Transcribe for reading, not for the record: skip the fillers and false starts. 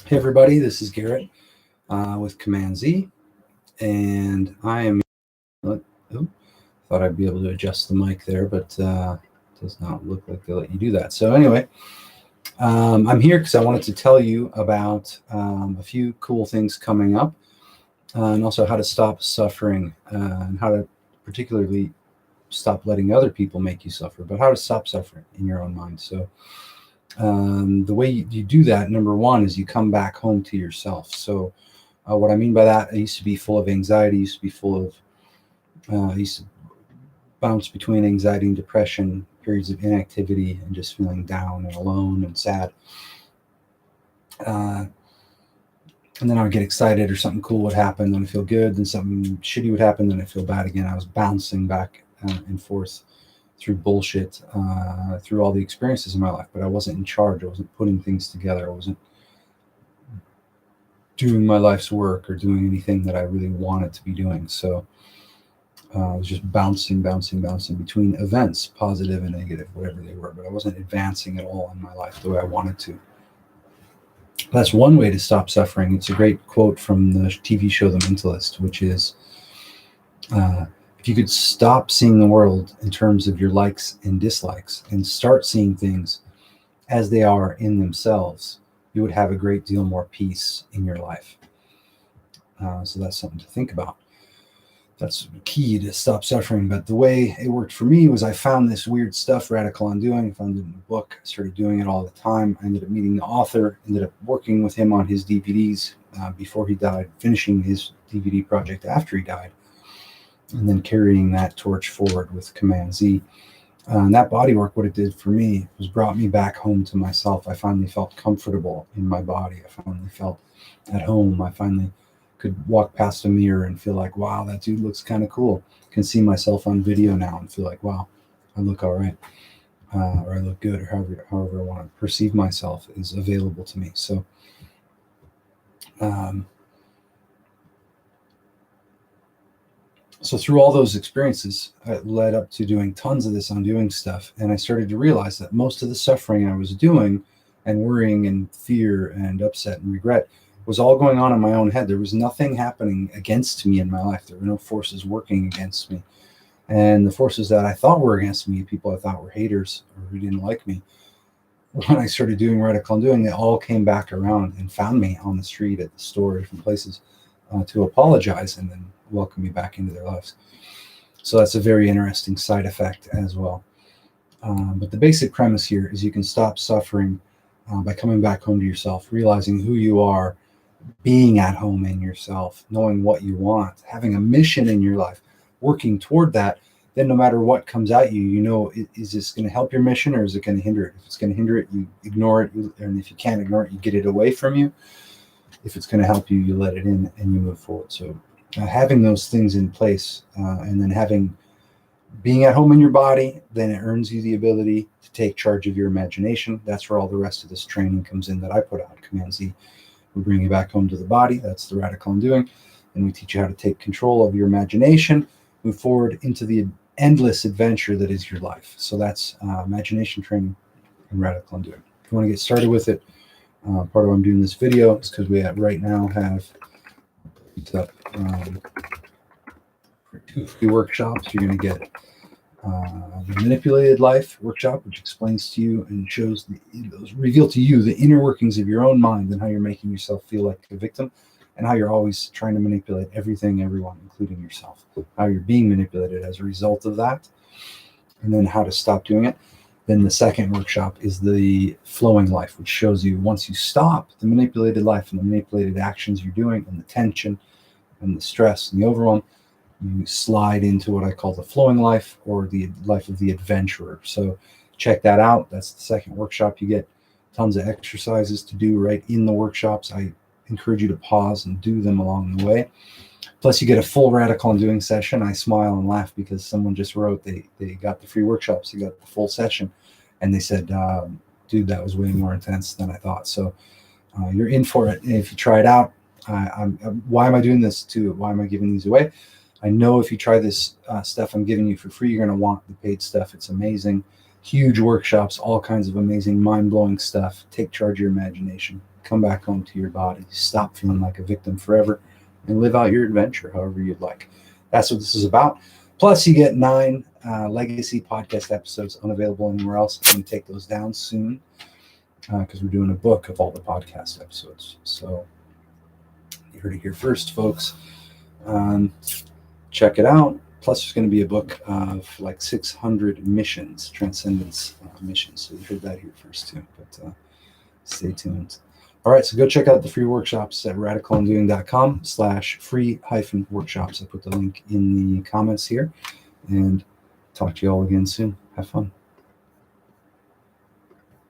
Hey everybody, this is Garrett with Command Z, and I am. Oh, thought I'd be able to adjust the mic there, but it does not look like they let you do that. So anyway, I'm here because I wanted to tell you about a few cool things coming up, and also how to stop suffering, and how to particularly stop letting other people make you suffer, but how to stop suffering in your own mind. So the way you do that, number one, is you come back home to yourself. So what I mean by that, I used to be full of anxiety, used to be full of, I used to bounce between anxiety and depression, periods of inactivity, and just feeling down and alone and sad. And then I would get excited, or something cool would happen, then I feel good, then something shitty would happen, then I feel bad again. I was bouncing back and forth through bullshit, through all the experiences in my life, but I wasn't in charge. I wasn't putting things together. I wasn't doing my life's work or doing anything that I really wanted to be doing. So I was just bouncing between events, positive and negative, whatever they were, but I wasn't advancing at all in my life the way I wanted to. That's one way to stop suffering. It's a great quote from the TV show The Mentalist, which is, if you could stop seeing the world in terms of your likes and dislikes and start seeing things as they are in themselves, you would have a great deal more peace in your life. So that's something to think about. That's key to stop suffering. But the way it worked for me was I found this weird stuff, Radical Undoing. I found it in a book. I started doing it all the time. I ended up meeting the author, ended up working with him on his DVDs before he died, finishing his DVD project after he died, and then carrying that torch forward with Command Z. And that body work, what it did for me was brought me back home to myself. I finally felt comfortable in my body. I finally felt at home. I finally could walk past a mirror and feel like, wow, that dude looks kind of cool. I can see myself on video now and feel like, wow, I look all right, or I look good, or however I want to perceive myself is available to me. So So through all those experiences, it led up to doing tons of this undoing stuff. And I started to realize that most of the suffering I was doing and worrying and fear and upset and regret was all going on in my own head. There was nothing happening against me in my life. There were no forces working against me. And the forces that I thought were against me, people I thought were haters or who didn't like me, when I started doing Radical Undoing, they all came back around and found me on the street, at the store, different places, to apologize and then welcome me back into their lives. So that's a very interesting side effect as well. But the basic premise here is you can stop suffering by coming back home to yourself, realizing who you are, being at home in yourself, knowing what you want, having a mission in your life, working toward that. Then no matter what comes at you, you know, is this going to help your mission or is it going to hinder it? If it's going to hinder it, you ignore it. And if you can't ignore it, you get it away from you. If it's going to help you, you let it in and you move forward. So having those things in place and then being at home in your body, then it earns you the ability to take charge of your imagination. That's where all the rest of this training comes in that I put out. Command Z, we bring you back home to the body. That's the Radical Undoing. And we teach you how to take control of your imagination, move forward into the endless adventure that is your life. So that's imagination training and Radical Undoing. If you want to get started with it, part of why I'm doing this video is because we right now have for 2 free workshops. You're going to get the Manipulated Life workshop, which explains to you and reveal to you the inner workings of your own mind and how you're making yourself feel like a victim and how you're always trying to manipulate everything, everyone, including yourself, how you're being manipulated as a result of that, and then how to stop doing it. Then the second workshop is the Flowing Life, which shows you once you stop the manipulated life and the manipulated actions you're doing and the tension and the stress and the overwhelm, you slide into what I call the Flowing Life, or the life of the adventurer. So check that out. That's the second workshop. You get tons of exercises to do right in the workshops. I encourage you to pause and do them along the way. Plus, you get a full Radical Undoing session. I smile and laugh because someone just wrote they got the free workshops, they got the full session, and they said, dude, that was way more intense than I thought. So you're in for it. And if you try it out, why am I doing this too? Why am I giving these away? I know if you try this stuff I'm giving you for free, you're going to want the paid stuff. It's amazing. Huge workshops, all kinds of amazing, mind-blowing stuff. Take charge of your imagination. come back home to your body, stop feeling like a victim forever, and live out your adventure however you'd like. That's what this is about. Plus, you get 9 legacy podcast episodes unavailable anywhere else. I'm going to take those down soon because we're doing a book of all the podcast episodes. So you heard it here first, folks. Check it out. Plus, there's going to be a book of like 600 missions, transcendence missions. So you heard that here first too. But stay tuned. All right, so go check out the free workshops at radicalanddoing.com/free-workshops. I put the link in the comments here, and talk to you all again soon. Have fun.